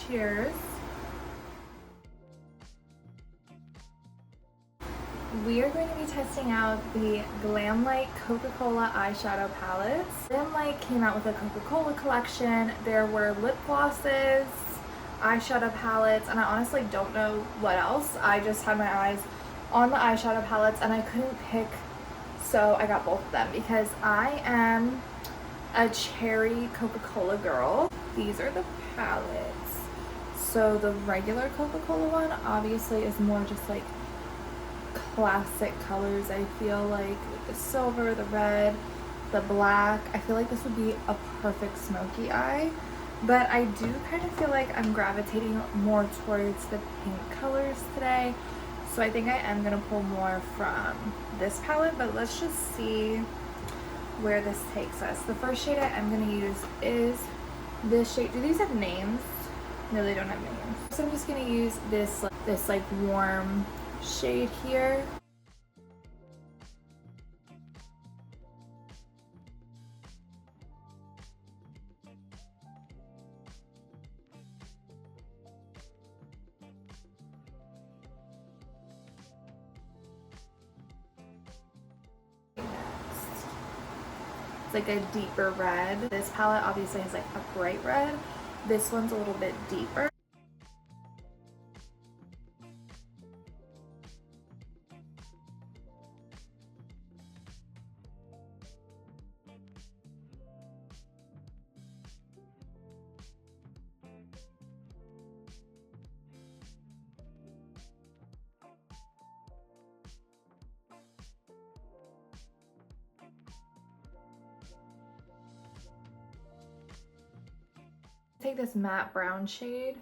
Cheers. We are going to be testing out the Glamlite Coca-Cola eyeshadow palettes. Glamlite came out with a Coca-Cola collection. There were lip glosses, eyeshadow palettes, and I honestly don't know what else. I just had my eyes on the eyeshadow palettes and I couldn't pick, so I got both of them because I am a cherry Coca-Cola girl. These are the palettes. So the regular Coca-Cola one obviously is more just like classic colors, I feel like, with the silver, the red, the black. I feel like this would be a perfect smoky eye, but I do kind of feel like I'm gravitating more towards the pink colors today, so I think I am going to pull more from this palette, but let's just see where this takes us. The first shade I am going to use is this shade. Do these have names? No, they don't have names. So I'm just going to use this like warm shade here. It's like a deeper red. This palette obviously has like a bright red. This one's a little bit deeper. Take this matte brown shade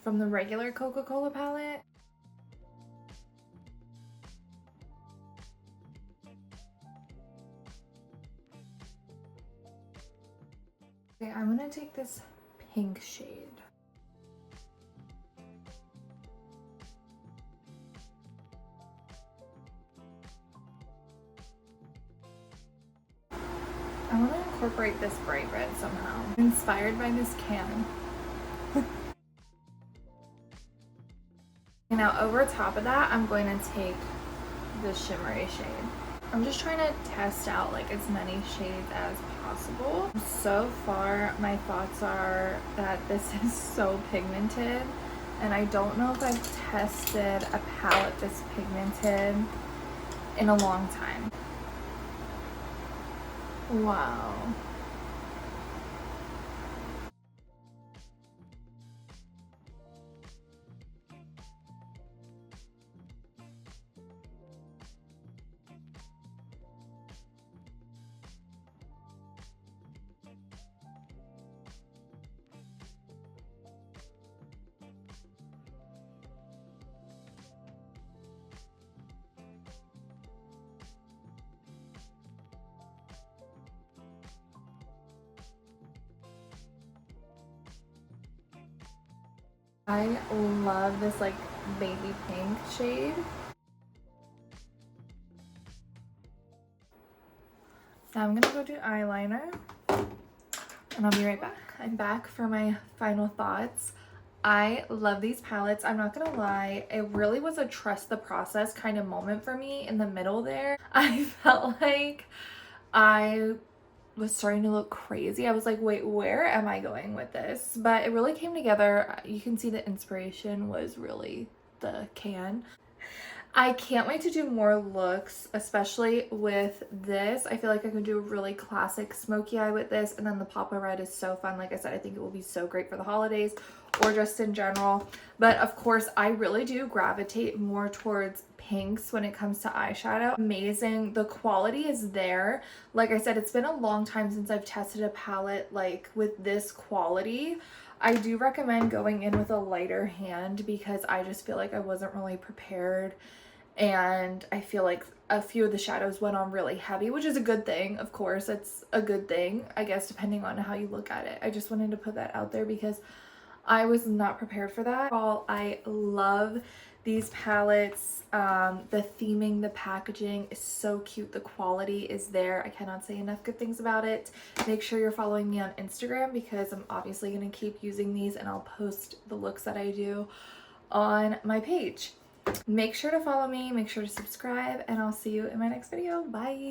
from the regular Coca-Cola palette. Okay, I'm gonna take this pink shade. I want to incorporate this bright red somehow. Inspired by this can. Now over top of that, I'm going to take the shimmery shade. I'm just trying to test out like as many shades as possible. So far, my thoughts are that this is so pigmented, and I don't know if I've tested a palette this pigmented in a long time. Wow. I love this like baby pink shade. Now I'm gonna go do eyeliner and I'll be right back. I'm back for my final thoughts. I love these palettes. I'm not gonna lie, it really was a trust the process kind of moment for me in the middle there. I felt like I was starting to look crazy. I was like, wait, where am I going with this? But it really came together. You can see the inspiration was really the can. I can't wait to do more looks, especially with this. I feel like I could do a really classic smoky eye with this, and then the Papa Red is so fun. Like I said, I think it will be so great for the holidays or just in general. But of course, I really do gravitate more towards pinks when it comes to eyeshadow. Amazing. The quality is there. Like I said, it's been a long time since I've tested a palette like with this quality. I do recommend going in with a lighter hand because I just feel like I wasn't really prepared, and I feel like a few of the shadows went on really heavy, which is a good thing. Of course, it's a good thing, I guess, depending on how you look at it. I just wanted to put that out there because I was not prepared for that. Overall, I love These palettes, the theming, the packaging is so cute. The quality is there. I cannot say enough good things about it. Make sure you're following me on Instagram because I'm obviously going to keep using these, and I'll post the looks that I do on my page. Make sure to follow me, make sure to subscribe, and I'll see you in my next video. Bye!